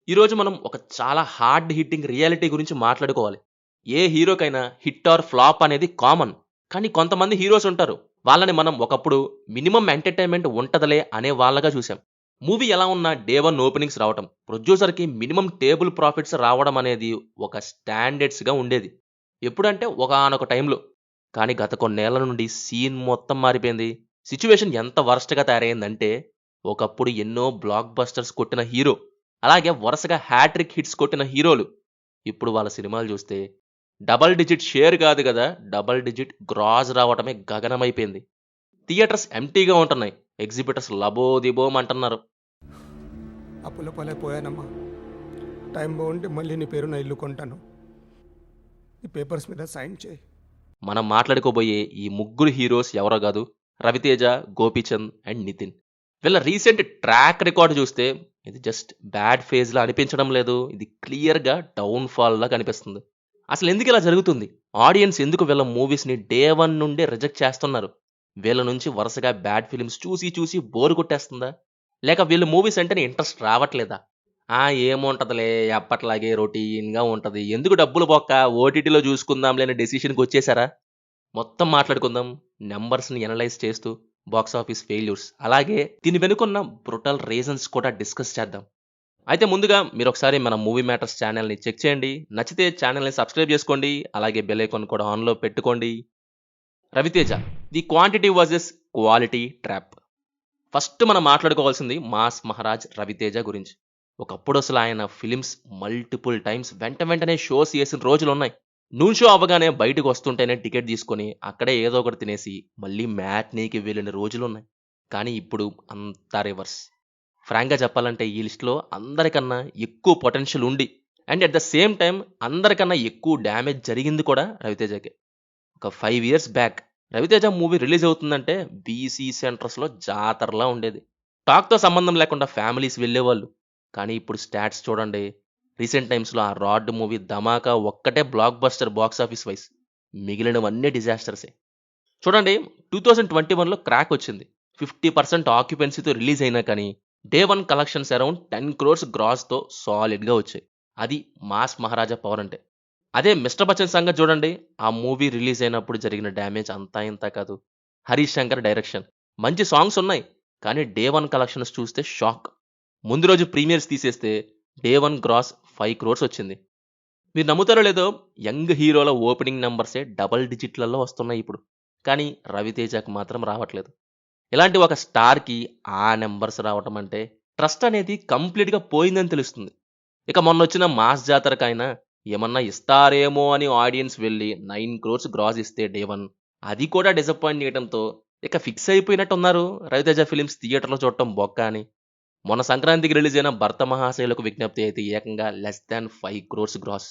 ఈరోజు మనం ఒక చాలా హార్డ్ హిట్టింగ్ రియాలిటీ గురించి మాట్లాడుకోవాలి. ఏ హీరోకైనా హిట్ ఆర్ ఫ్లాప్ అనేది కామన్. కానీ కొంతమంది హీరోస్ ఉంటారు. వాళ్ళని మనం ఒకప్పుడు మినిమమ్ ఎంటర్‌టైన్‌మెంట్ ఉంటదిలే అనే వాళ్ళగా చూసాం. మూవీ ఎలా ఉన్నా డే 1 ఓపెనింగ్స్ రావటం, ప్రొడ్యూసర్‌కి మినిమమ్ టేబుల్ ప్రాఫిట్స్ రావడం అనేది ఒక స్టాండర్డ్స్‌గా ఉండేది. ఎప్పుడంటే ఒకానొక టైంలో. కానీ గత కొన్నేళ్ల నుండి సీన్ మొత్తం మారిపోయింది. సిట్యుయేషన్ ఎంత వరస్ట్‌గా తయారైందంటే, ఒకప్పుడు ఎన్నో బ్లాక్ బస్టర్స్ కొట్టిన హీరో, అలాగే వరుసగా హ్యాట్రిక్ హిట్స్ కొట్టిన హీరోలు, ఇప్పుడు వాళ్ళ సినిమాలు చూస్తే డబుల్ డిజిట్ షేర్ కాదు కదా! డబుల్ డిజిట్ గ్రాస్ రావటమే గగనమైపోయింది. థియేటర్స్ ఎంప్టీగా ఉంటున్నాయి. ఎగ్జిబిటర్స్ లబోదిబోమంటున్నారు. అప్పుల పాలైపోయానమ్మా. టైం బాగుంటే మళ్ళీ నీ పేరు నా ఇల్లు కొంటాను. ఈ పేపర్స్ మీద సైన్ చేయి. మనం మాట్లాడుకోబోయే ఈ ముగ్గురు హీరోస్ ఎవరో కాదు, రవితేజ, గోపీచంద్ అండ్ నితిన్. వీళ్ళ రీసెంట్ ట్రాక్ రికార్డ్ చూస్తే ఇది జస్ట్ బ్యాడ్ ఫేజ్‌లా అనిపించడం లేదు. ఇది క్లియర్‌గా డౌన్ ఫాల్‌లా కనిపిస్తుంది. అసలు ఎందుకు ఇలా జరుగుతుంది? ఆడియన్స్ ఎందుకు వీళ్ళ మూవీస్‌ని డే 1 నుండే రిజెక్ట్ చేస్తున్నారు? వీళ్ళ నుంచి వరుసగా బ్యాడ్ ఫిల్మ్స్ చూసి చూసి బోర్ కొట్టేస్తుందా? లేక వీళ్ళ మూవీస్ అంటేనే ఇంట్రెస్ట్ రావట్లేదా? ఏముంటదిలే ఎప్పట్లాగే రొటీన్‌గా ఉంటది. ఎందుకు డబ్బులు బొక్క ఓటీటీలో చూసుకుందాంలే అనే డెసిషన్‌కొచ్చేసారా? మొత్తం మాట్లాడుకుందాం. నంబర్స్‌ని అనలైజ్ చేస్తూ బాక్స్ ఆఫీస్ ఫెయిల్యూర్స్, అలాగే దీని వెనుకున్న బ్రుటల్ రీజన్స్ కూడా డిస్కస్ చేద్దాం. అయితే ముందుగా మీరొకసారి మన మూవీ మ్యాటర్స్ ఛానెల్‌ని చెక్ చేయండి. నచ్చితే ఛానెల్‌ని సబ్స్క్రైబ్ చేసుకోండి. అలాగే బెల్ ఐకాన్ కూడా ఆన్‌లో పెట్టుకోండి. Ravi Teja, the quantity versus quality trap. First మనం మాట్లాడుకోవాల్సింది మాస్ మహారాజ్ రవితేజ గురించి. ఒకప్పుడు అసలు ఆయన ఫిలిమ్స్ మల్టిపుల్ టైమ్స్ వెంట వెంటనే షోస్ చేసిన రోజులున్నాయి. నూన్ షో అవ్వగానే బయటకు వస్తుంటేనే టికెట్ తీసుకొని అక్కడే ఏదో ఒకటి తినేసి మళ్ళీ మ్యాట్నీకి వెళ్ళిన రోజులున్నాయి. కానీ ఇప్పుడు అంతా రివర్స్. ఫ్రాంక్‌గా చెప్పాలంటే ఈ లిస్ట్‌లో అందరికన్నా ఎక్కువ పొటెన్షియల్ ఉండి and at the same time అందరికన్నా ఎక్కువ డ్యామేజ్ జరిగింది కూడా రవితేజకే. ఒక 5 years back Ravi Teja movie release అవుతుందంటే బీసీ సెంటర్స్‌లో జాతరలా ఉండేది. టాక్‌తో సంబంధం లేకుండా ఫ్యామిలీస్ వెళ్ళేవాళ్ళు. కానీ ఇప్పుడు స్టాట్స్ చూడండి. రీసెంట్ టైమ్స్‌లో ఆ 'రాడ్' మూవీ 'ధమాకా' ఒక్కటే blockbuster box office wise. మిగిలినవన్నీ డిజాస్టర్సే. చూడండి, 2021లో 'క్రాక్' వచ్చింది. 50% ఆక్యుపెన్సీతో రిలీజ్ అయినా కానీ డే 1 కలెక్షన్స్ అరౌండ్ 10 క్రోర్స్ గ్రాస్‌తో సాలిడ్‌గా వచ్చాయి. అది మాస్ మహారాజా పవర్ అంటే. అదే 'మిస్టర్ బచ్చన్' సంగతి చూడండి. ఆ మూవీ రిలీజ్ అయినప్పుడు జరిగిన డ్యామేజ్ అంతా ఇంతా కాదు. హరీష్ శంకర్ డైరెక్షన్. మంచి సాంగ్స్ ఉన్నాయి. కానీ డే 1 కలెక్షన్స్ చూస్తే షాక్. ముందు రోజు ప్రీమియర్స్ తీసేస్తే డే 1 గ్రాస్ 5 క్రోర్స్ వచ్చింది. మీరు నమ్ముతారో లేదో, యంగ్ హీరోల ఓపెనింగ్ నంబర్సే డబుల్ డిజిట్‌లలో వస్తున్నాయి ఇప్పుడు. కానీ రవితేజకి మాత్రం రావట్లేదు. ఇలాంటి ఒక స్టార్‌కి ఆ నంబర్స్ రావటం అంటే ట్రస్ట్ అనేది కంప్లీట్‌గా పోయిందని తెలుస్తుంది. ఇక మొన్నొచ్చిన 'మాస్ జాతర'కైనా ఏమన్నా ఇస్తారేమో అని ఆడియన్స్ వెళ్లి 9 క్రోర్స్ గ్రాస్ ఇస్తే డే 1 అది కూడా డిసప్పాయింట్ చేయడంతో ఇక ఫిక్స్ అయిపోయినట్టున్నారు రవితేజ ఫిలిమ్స్ థియేటర్‌లో చూడటం బొక్క అని. మొన్న సంక్రాంతికి రిలీజ్ అయిన 'భర్త మహాశైలకు విజ్ఞప్తి' అయితే ఏకంగా లెస్ థాన్ 5 క్రోర్స్ గ్రాస్.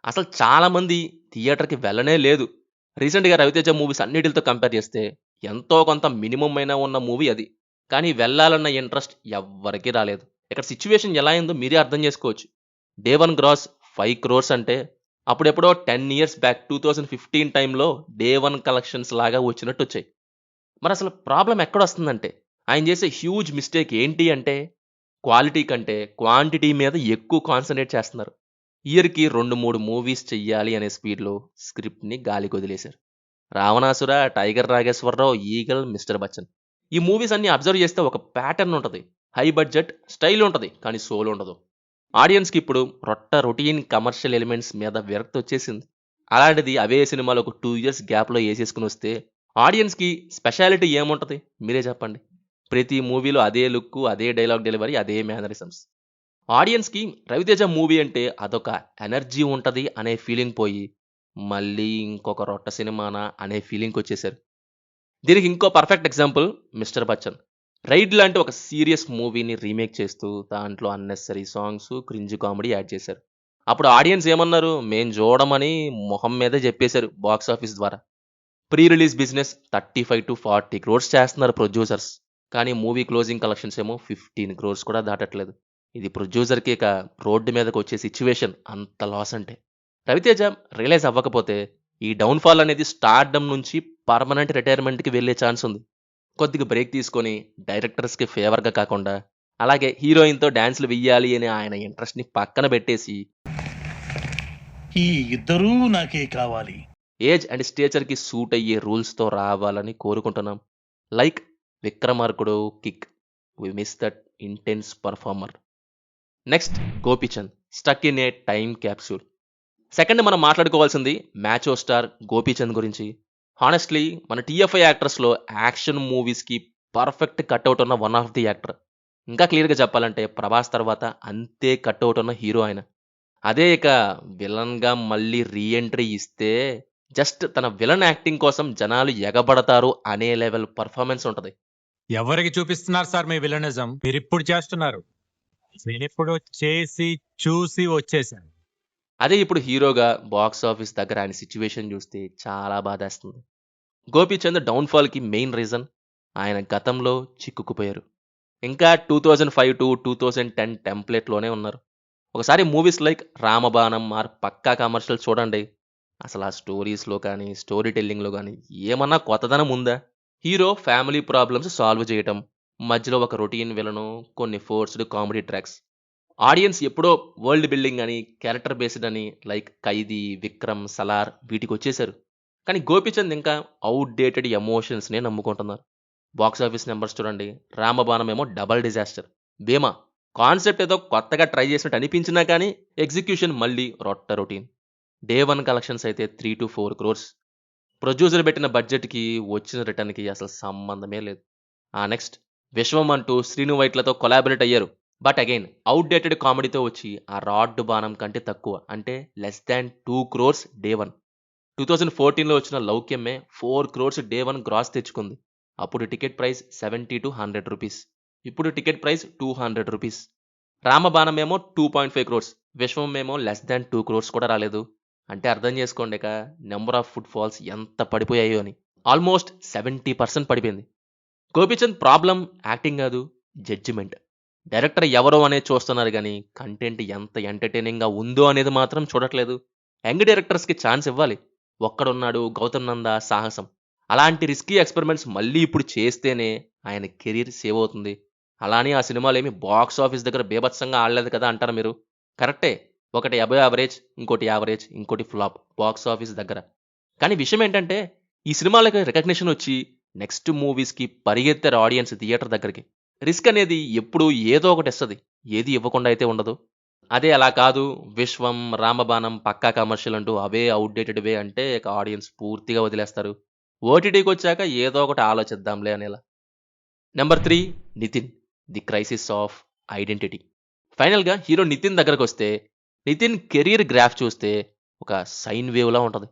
అసలు చాలా మంది థియేటర్‌కి వెళ్ళనే లేదు. రీసెంట్‌గా రవితేజ మూవీస్ అన్నిటిలతో కంపేర్ చేస్తే ఎంతో కొంత మినిమమ్ అయినా ఉన్న మూవీ అది. కానీ వెళ్ళాలన్న ఇంట్రెస్ట్ ఎవ్వరికీ రాలేదు. ఇక్కడ సిట్యుయేషన్ ఎలా అయిందో మీరే అర్థం చేసుకోవచ్చు. డే 1 గ్రాస్ 5 క్రోర్స్ అంటే అప్పుడెప్పుడో 10 ఇయర్స్ బ్యాక్ 2015 టైమ్‌లో డే 1 కలెక్షన్స్ లాగా వచ్చినట్టొచ్చాయి. మరసలు ప్రాబ్లమ్ ఎక్కడొస్తుందంటే, ఆయన చేసే హ్యూజ్ మిస్టేక్ ఏంటి అంటే, క్వాలిటీ కంటే క్వాంటిటీ మీద ఎక్కువ కాన్సంట్రేట్ చేస్తున్నారు. ఇయర్‌కి 2, 3 మూవీస్ చెయ్యాలి అనే స్పీడ్‌లో స్క్రిప్ట్‌ని గాలికొదిలేశారు. 'Ravanasura', 'tiger Nageswara Rao', 'eagle', 'mister Bachchan' ఈ మూవీస్ అన్నీ అబ్జర్వ్ చేస్తే ఒక ప్యాటర్న్ ఉంటది. హై బడ్జెట్, స్టైల్ ఉంటది. కానీ సోల్ ఉండదు. ఆడియన్స్‌కి ఇప్పుడు రొటీన్ కమర్షియల్ ఎలిమెంట్స్ మీద విరక్తొచ్చేసింది. అలాంటిది అవే సినిమాలు ఒక 2 ఇయర్స్ గ్యాప్‌లో యేసేసుకొనొస్తే ఆడియన్స్‌కి స్పెషాలిటీ ఏముంటది? మీరే చెప్పండి. ప్రతి మూవీలో అదే లుక్కు, అదే డైలాగ్ డెలివరీ, అదే మేనరిజమ్స్. ఆడియన్స్‌కి రవితేజ మూవీ అంటే అదొక ఎనర్జీ ఉంటది అనే ఫీలింగ్ పోయి, మళ్ళీ ఇంకొక రొట్ట సినిమానా అనే ఫీలింగ్‌కొచ్చేసారు. దీనికి ఇంకో perfect example 'Mister Bachchan'. 'Raid' లాంటి ఒక సీరియస్ మూవీని రీమేక్ చేస్తూ దాంట్లో unnecessary songs, cringe comedy add చేశారు. అప్పుడు ఆడియన్స్ ఏమన్నారు? మేం చూడమని మొహం మీదే చెప్పేశారు బాక్స్ ఆఫీస్ ద్వారా. ప్రీ రిలీజ్ బిజినెస్ 35-40 క్రోర్స్ చేస్తున్నారు ప్రొడ్యూసర్స్. కానీ మూవీ క్లోజింగ్ కలెక్షన్స్ ఏమో 15 క్రోర్స్ కూడా దాటట్లేదు. ఇది ప్రొడ్యూసర్‌కి ఇక రోడ్డు మీదకొచ్చే సిట్యుయేషన్ అంత లాస్ అంటే. రవితేజ రియలైజ్ అవ్వకపోతే ఈ డౌన్‌ఫాల్ అనేది స్టార్డమ్ నుంచి పర్మనెంట్ రిటైర్మెంట్‌కి వెళ్ళే ఛాన్స్ ఉంది. కొద్దిగా బ్రేక్ తీసుకొని డైరెక్టర్స్‌కి ఫేవర్‌గా కాకుండా అలాగే హీరోయిన్‌తో డాన్స్‌లు వెయ్యాలి అనే ఆయన ఇంట్రెస్ట్‌ని పక్కన పెట్టేసి, ఈ ఇద్దరూ నాకే కావాలి. ఏజ్ అండ్ స్టేచర్‌కి సూట్ అయ్యే రూల్స్‌తో రావాలని కోరుకుంటున్నాం. Like 'Vikramarkudu', 'kick'. We miss that intense performer. Next 'Gopichand' stuck in a time capsule. Second మనం మాట్లాడుకోవాల్సింది మ్యాచో స్టార్ 'గోపీచంద్' గురించి. హానెస్ట్‌లీ మన టీఎఫ్ఐ యాక్టర్స్‌లో యాక్షన్ మూవీస్‌కి పర్ఫెక్ట్ కట్అవుట్ ఉన్న వన్ ఆఫ్ ది యాక్టర్. ఇంకా క్లియర్‌గా చెప్పాలంటే 'ప్రభాస్' తర్వాత అంతే కట్అవుట్ ఉన్న హీరో ఆయన. అదే ఇక విలన్‌గా మళ్ళీ రీ ఎంట్రీ ఇస్తే జస్ట్ తన విలన్ యాక్టింగ్ కోసం జనాలు ఎగబడతారు అనే లెవెల్ పర్ఫార్మెన్స్ ఉంటది. ఎవరికి చూపిస్తున్నారు సార్ మీ విలనిజం? మీరిప్పుడు చేస్తున్నారు. నేనిప్పుడు చేసి చూసి వచ్చేసాను. అదే ఇప్పుడు హీరోగా బాక్స్ ఆఫీస్ దగ్గర ఆయన సిట్యుయేషన్ చూస్తే చాలా బాధేస్తుంది. 'గోపీచంద్' డౌన్‌ఫాల్‌కి మెయిన్ రీజన్ ఆయన గతంలో చిక్కుకుపోయారు. ఇంకా 2005-2010 టెంప్లేట్‌లోనే ఉన్నారు. ఒకసారి movies like 'Ramabanam' or 'pakka commercial' చూడండి. అసలు ఆ స్టోరీస్‌లో కానీ, స్టోరీ టెల్లింగ్‌లో గానీ ఏమన్నా కొత్తదనం ఉందా? హీరో ఫ్యామిలీ ప్రాబ్లమ్స్ సాల్వ్ చేయటం, మధ్యలో ఒక రొటీన్ విలను, కొన్ని ఫోర్స్డ్ కామెడీ ట్రాక్స్. ఆడియన్స్ ఎప్పుడో వరల్డ్ బిల్డింగ్ అని, క్యారెక్టర్ బేస్డ్ అని లైక్ 'ఖైదీ', 'విక్రమ్', 'సలార్' వీటికొచ్చేసారు. కానీ 'గోపీచంద్' ఇంకా ఔట్‌డేటెడ్ ఎమోషన్స్‌నే నమ్ముకుంటున్నారు. బాక్స్ ఆఫీస్ నంబర్స్ చూడండి. 'రామబాణం' ఏమో డబుల్ డిజాస్టర్. 'భీమా' కాన్సెప్ట్ ఏదో కొత్తగా ట్రై చేసినట్టు అనిపించినా కానీ ఎగ్జిక్యూషన్ మళ్ళీ రొటీన్. డే 1 కలెక్షన్స్ అయితే 3-4 క్రోర్స్. ప్రొడ్యూసర్ పెట్టిన బడ్జెట్‌కి, వచ్చిన రిటర్న్‌కి అసలు సంబంధమే లేదు. నెక్స్ట్ 'విశ్వం' అంటూ శ్రీను వైట్లతో కొలాబరేట్ అయ్యారు. బట్ అగైన్ ఔట్‌డేటెడ్ కామెడీతో వచ్చి ఆ 'రాడ్ బాణం' కంటే తక్కువ అంటే లెస్ థాన్ 2 క్రోర్స్ డే 1. 2014లో వచ్చిన 'లౌక్యమే' 4 క్రోర్స్ డే 1 గ్రాస్ తెచ్చుకుంది. అప్పుడు టికెట్ ప్రైస్ 70-100 రూపీస్. ఇప్పుడు టికెట్ ప్రైస్ 200 రూపీస్. 'రామబాణం' ఏమో 2.5 క్రోర్స్. 'విశ్వం' ఏమో లెస్ థాన్ 2 క్రోర్స్ కూడా రాలేదు. అంటే అర్థం చేసుకోండి ఇక నంబర్ ఆఫ్ ఫుట్ ఫాల్స్ ఎంత పడిపోయాయో అని. ఆల్మోస్ట్ 70% పడిపోయింది. 'గోపీచంద్' ప్రాబ్లమ్ యాక్టింగ్ కాదు, జడ్జిమెంట్. డైరెక్టర్ ఎవరో అనేది చూస్తున్నారు గానీ కంటెంట్ ఎంత ఎంటర్‌టైనింగ్‌గా ఉందో అనేది మాత్రం చూడట్లేదు. యంగ్ డైరెక్టర్స్‌కి ఛాన్స్ ఇవ్వాలి. 'ఒక్కడున్నాడు', 'గౌతమ్ నంద', 'సాహసం' అలాంటి రిస్కీ ఎక్స్‌పెరిమెంట్స్ మళ్ళీ ఇప్పుడు చేస్తేనే ఆయన కెరీర్ సేవ్ అవుతుంది. అలా అని ఆ సినిమాలేమి బాక్స్ ఆఫీస్ దగ్గర బీభత్సంగా ఆడలేదు కదా అంటారా మీరు? కరెక్టే. ఒకటి అబోవ్ యావరేజ్, ఇంకోటి యావరేజ్, ఇంకోటి ఫ్లాప్ బాక్స్ ఆఫీస్ దగ్గర. కానీ విషయం ఏంటంటే ఈ సినిమాలకి రికగ్నిషన్ వచ్చి నెక్స్ట్ మూవీస్‌కి పరిగెత్తారు ఆడియన్స్ థియేటర్ దగ్గరికి. రిస్క్ అనేది ఎప్పుడు ఏదో ఒకటి ఇస్తది. ఏది ఇవ్వకుండా అయితే ఉండదు. అదే అలా కాదు 'విశ్వం', 'రామబాణం', 'పక్కా కమర్షియల్' అంటూ అవే ఔట్‌డేటెడ్‌వే అంటే ఇక ఆడియన్స్ పూర్తిగా వదిలేస్తారు. ఓటీటీకొచ్చాక ఏదో ఒకటి ఆలోచిద్దాంలే అనేలా. Number 3 Nithin. The crisis of identity. ఫైనల్‌గా హీరో నితిన్ దగ్గరకొస్తే, నితిన్ కెరీర్ గ్రాఫ్ చూస్తే ఒక సైన్ వేవ్‌లా ఉంటది.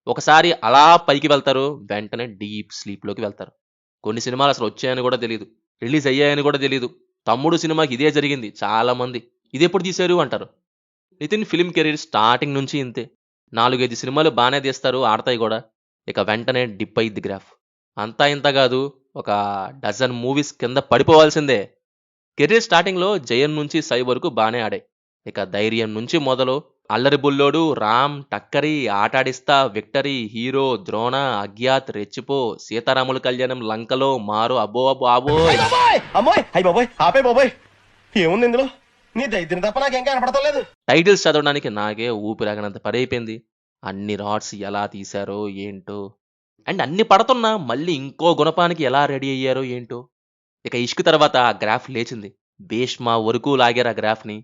ఒకసారి అలా పైకి వెళ్తారు, వెంటనే డీప్ స్లీప్‌లోకి వెళ్తారు. కొన్ని సినిమాలు అసలు వచ్చాయని కూడా తెలీదు. రిలీజ్ అయ్యాయని కూడా తెలీదు. 'తమ్ముడు' సినిమాకి ఇదే జరిగింది చాలామంది. ఇదెప్పుడు తీశారు అంటారు. నితిన్ ఫిల్మ్ కెరీర్ స్టార్టింగ్ నుంచి ఇంతే. 4, 5 సినిమాలు బానే తీస్తారు, ఆడతాయి గూడా. ఇక వెంటనే డిప్ అయ్యిద్ది గ్రాఫ్. అంతా ఇంతా గాదు, ఒక డజన్ మూవీస్ కింద పడిపోవాల్సిందే. కెరీర్ స్టార్టింగ్‌లో 'జయం' నుంచి 'సై' వరకు బానే ఆడాయి. ఇక 'ధైర్యం' నుంచి మొదలు 'అల్లరి బుల్లోడు', 'రామ్', 'టక్కరి', 'ఆటాడిస్తా', 'విక్టరీ', 'హీరో', 'ద్రోణ', 'అజ్ఞాత్', 'రెచ్చిపో', 'సీతారాముల కళ్యాణం', 'లంకలో', 'మారు', అబ్బో బాబోయ్! అమ్మోయ్ అయ్యి బాబోయ్ ఆపే బాబోయ్ ఏముంది ఇందులో నీ దైత్యం తప్ప నాకేం కనపడతలేదు. టైటిల్స్ చదవడానికి నాకే ఊపిరాగనంత పడైపోయింది. అన్ని రాడ్స్ ఎలా తీశారో ఏంటో. అండ్ అన్ని పడుతున్నా మళ్ళీ ఇంకో గుణపానికి ఎలా రెడీ అయ్యారో ఏంటో. ఇక 'ఇష్క్' తర్వాత ఆ గ్రాఫ్ లేచింది. 'భీష్మ' వరకు లాగారు ఆ గ్రాఫ్‌ని.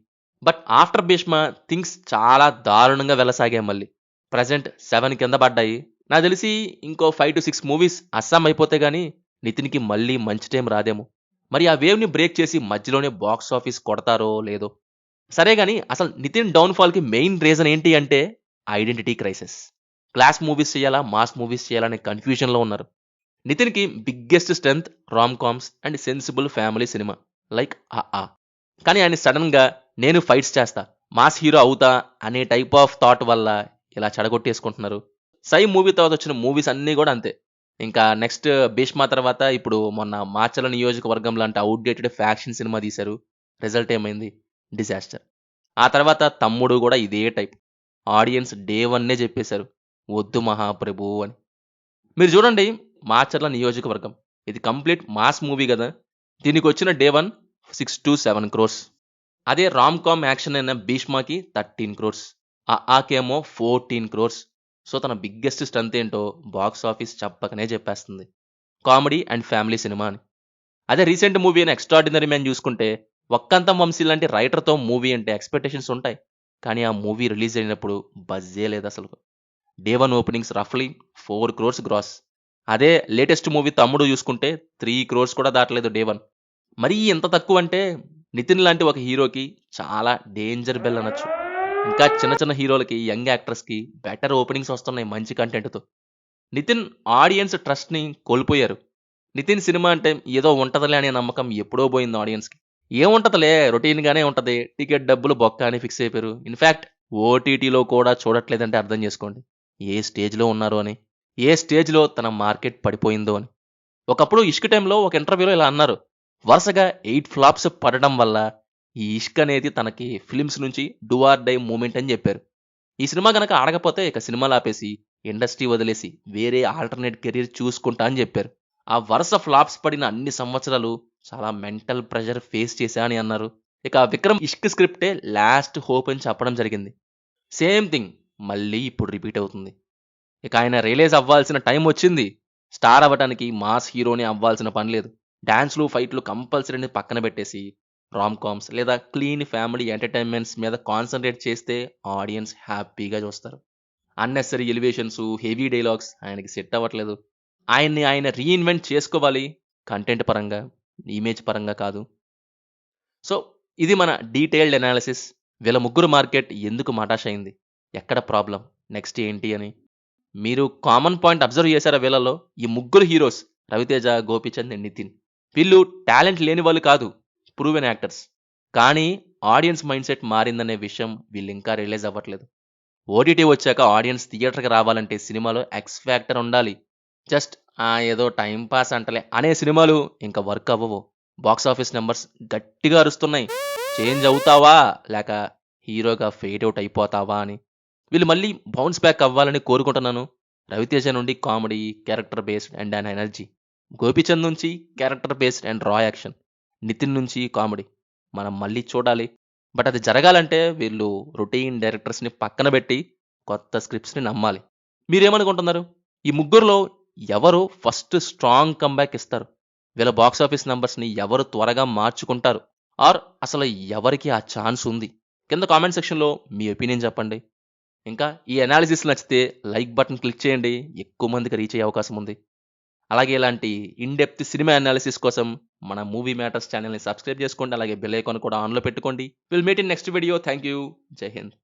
బట్ ఆఫ్టర్ 'భీష్మ' థింగ్స్ చాలా దారుణంగా వెళ్ళసాగాయి మళ్ళీ. ప్రెజెంట్ 7 కింద పడ్డాయి. నాకు తెలిసి ఇంకో 5-6 మూవీస్ అస్సాం అయిపోతే గానీ నితిన్‌కి మళ్ళీ మంచి టైం రాదేమో. మరి ఆ వేవ్‌ని బ్రేక్ చేసి మధ్యలోనే బాక్స్ ఆఫీస్ కొడతారో లేదో. సరే గాని అసలు నితిన్ డౌన్‌ఫాల్‌కి మెయిన్ రీజన్ ఏంటి అంటే ఐడెంటిటీ క్రైసిస్. క్లాస్ మూవీస్ చేయాలా? మాస్ మూవీస్ చేయాలా? అనే కన్‌ఫ్యూజన్‌లో ఉన్నారు. నితిన్‌కి biggest strength rom coms and sensible family సినిమా లైక్ 'ఆ.ఆ.' కానీ ఆయన సడెన్‌గా నేను ఫైట్స్ చేస్తా, మాస్ హీరో అవుతా అనే టైప్ ఆఫ్ థాట్ వల్ల ఇలా చెడగొట్టేసుకుంటున్నారు. 'సై' మూవీ తర్వాత వచ్చిన మూవీస్ అన్నీ కూడా అంతే. ఇంకా నెక్స్ట్ 'భీష్మ' తర్వాత ఇప్పుడు మొన్న 'మాచల నియోజకవర్గం' లాంటి ఔట్‌డేటెడ్ ఫ్యాక్షన్ సినిమా తీశారు. రిజల్ట్ ఏమైంది? డిజాస్టర్. ఆ తర్వాత 'తమ్ముడు' కూడా ఇదే టైప్. ఆడియన్స్ డే 1 చెప్పేశారు. వద్దు మహాప్రభు అని. మీరు చూడండి 'మాచర్ల నియోజకవర్గం' ఇది కంప్లీట్ మాస్ మూవీ గదా! దీనికొచ్చిన డే 1 6 to 7 crores. అదే రామ్ కామ్ యాక్షన్ అయిన భీష్మకి 13 crores. ఆకేమో 14 crores. సో తన బిగ్గెస్ట్ స్ట్రెంత్ ఏంటో బాక్స్ ఆఫీస్ చెప్పకనే చెప్పేస్తుంది. కామెడీ అండ్ ఫ్యామిలీ సినిమా అని. అదే రీసెంట్ మూవీ అయిన ఎక్స్ట్రాడినరీ మ్యాన్ చూసుకుంటే వక్కంతం వంశీ లాంటి రైటర్తో మూవీ అంటే ఎక్స్పెక్టేషన్స్ ఉంటాయి. కానీ ఆ మూవీ రిలీజ్ అయినప్పుడు బజ్జే లేదు అసలు. డే 1 ఓపెనింగ్స్ రఫ్లీ 4 crores గ్రాస్. అదే లేటెస్ట్ మూవీ తమ్ముడు చూసుకుంటే 3 crores కూడా దాటలేదు డే 1. మరీ ఎంత తక్కువ అంటే నితిన్ లాంటి ఒక హీరోకి చాలా డేంజర్ బెల్ అనొచ్చు. ఇంకా చిన్న చిన్న హీరోలకి, యంగ్ యాక్టర్స్కి బెటర్ ఓపెనింగ్స్ వస్తున్నాయి మంచి కంటెంట్తో. నితిన్ ఆడియన్స్ ట్రస్ట్ని కోల్పోయారు. నితిన్ సినిమా అంటే ఏదో ఉంటదిలే అనే నమ్మకం ఎప్పుడో పోయింది ఆడియన్స్కి. ఏముంటదిలే, రొటీన్గానే ఉంటుంది, టికెట్ డబ్బులు బొక్క అని ఫిక్స్ అయిపోయారు. ఇన్ఫ్యాక్ట్ ఓటీటీలో కూడా చూడట్లేదంటే అర్థం చేసుకోండి ఏ స్టేజ్లో ఉన్నారు అని, ఏ స్టేజ్లో తన మార్కెట్ పడిపోయిందో అని. ఒకప్పుడు ఇష్క్ టైంలో ఒక ఇంటర్వ్యూలో ఇలా అన్నారు, వరుసగా 8 ఫ్లాప్స్ పడడం వల్ల ఈ ఇష్క్ అనేది తనకి ఫిలిమ్స్ నుంచి డూ ఆర్ డై మూమెంట్ అని చెప్పారు. ఈ సినిమా గనక ఆడకపోతే ఇక సినిమాలు ఆపేసి ఇండస్ట్రీ వదిలేసి వేరే ఆల్టర్నేట్ కెరీర్ చూసుకుంటా అని చెప్పారు. ఆ వరుస ఫ్లాప్స్ పడిన అన్ని సంవత్సరాలు చాలా మెంటల్ ప్రెషర్ ఫేస్ చేశా అని అన్నారు. ఇక విక్రమ్ ఇష్క్ స్క్రిప్టే లాస్ట్ హోప్ అని చెప్పడం జరిగింది. సేమ్ థింగ్ మళ్ళీ ఇప్పుడు రిపీట్ అవుతుంది. ఇక ఆయన రియలైజ్ అవ్వాల్సిన టైం వచ్చింది. స్టార్ అవ్వడానికి మాస్ హీరోని అవ్వాల్సిన పని లేదు. డాన్స్లు, ఫైట్లు కంపల్సరీని పక్కన పెట్టేసి రామ్ కామ్స్ లేదా క్లీన్ ఫ్యామిలీ ఎంటర్టైన్మెంట్స్ మీద కాన్సన్ట్రేట్ చేస్తే ఆడియన్స్ హ్యాపీగా చూస్తారు. అన్నెసరీ ఎలివేషన్స్, హెవీ డైలాగ్స్ ఆయనకి సెట్ అవ్వట్లేదు. ఆయన్ని ఆయన రీఇన్వెంట్ చేసుకోవాలి, కంటెంట్ పరంగా, ఇమేజ్ పరంగా కాదు. సో ఇది మన డీటెయిల్డ్ అనాలిసిస్. వీళ్ళ ముగ్గురు మార్కెట్ ఎందుకు మటాష్ అయింది, ఎక్కడ ప్రాబ్లం, నెక్స్ట్ ఏంటి అని. మీరు కామన్ పాయింట్ అబ్జర్వ్ చేశారా వీళ్ళలో? ఈ ముగ్గురు హీరోస్ రవితేజ, గోపీచంద్ అండ్ నితిన్. వీళ్ళు టాలెంట్ లేని వాళ్ళు కాదు, ప్రూవెన్ యాక్టర్స్. కానీ ఆడియన్స్ మైండ్ సెట్ మారిందనే విషయం వీళ్ళు ఇంకా రియలైజ్ అవ్వట్లేదు. ఓటీటీ వచ్చాక ఆడియన్స్ థియేటర్కి రావాలంటే సినిమాలో ఎక్స్ ఫ్యాక్టర్ ఉండాలి. జస్ట్ ఏదో టైం పాస్ అంటలే అనే సినిమాలు ఇంకా వర్క్ అవ్వవు. బాక్స్ ఆఫీస్ నెంబర్స్ గట్టిగా అరుస్తున్నాయి, చేంజ్ అవుతావా లేక హీరోగా ఫేడ్ అవుట్ అయిపోతావా అని. వీళ్ళు మళ్ళీ బౌన్స్ బ్యాక్ అవ్వాలని కోరుకుంటున్నాను. రవితేజ నుండి comedy, character based and an energy. Gopichand నుంచి క్యారెక్టర్ బేస్డ్ అండ్ రా యాక్షన్. నితిన్ నుంచి కామెడీ. మనం మళ్ళీ చూడాలి. బట్ అది జరగాలంటే వీళ్ళు రొటీన్ డైరెక్టర్స్ని పక్కన పెట్టి కొత్త స్క్రిప్ట్స్ని నమ్మాలి. మీరేమనుకుంటున్నారు? ఈ ముగ్గురులో ఎవరు ఫస్ట్ స్ట్రాంగ్ కంబ్యాక్ ఇస్తారు? వీళ్ళ బాక్స్ ఆఫీస్ నెంబర్స్ని ఎవరు త్వరగా మార్చుకుంటారు? ఆర్ అసలు ఎవరికి ఆ ఛాన్స్ ఉంది? కింద కామెంట్ సెక్షన్లో మీ ఒపీనియన్ చెప్పండి. ఇంకా ఈ అనాలిసిస్ నచ్చితే లైక్ బటన్ క్లిక్ చేయండి, ఎక్కువ మందికి రీచ్ అయ్యే అవకాశం ఉంది. అలాగే ఇలాంటి ఇన్ డెప్త్ సినిమా అనాలిసిస్ కోసం మన మూవీ మ్యాటర్స్ ఛానల్ని సబ్స్క్రైబ్ చేసుకోండి. అలాగే బెల్ ఐకాన్ కూడా ఆన్లో పెట్టుకోండి. Will meet in next video. Thank you. జై హింద్.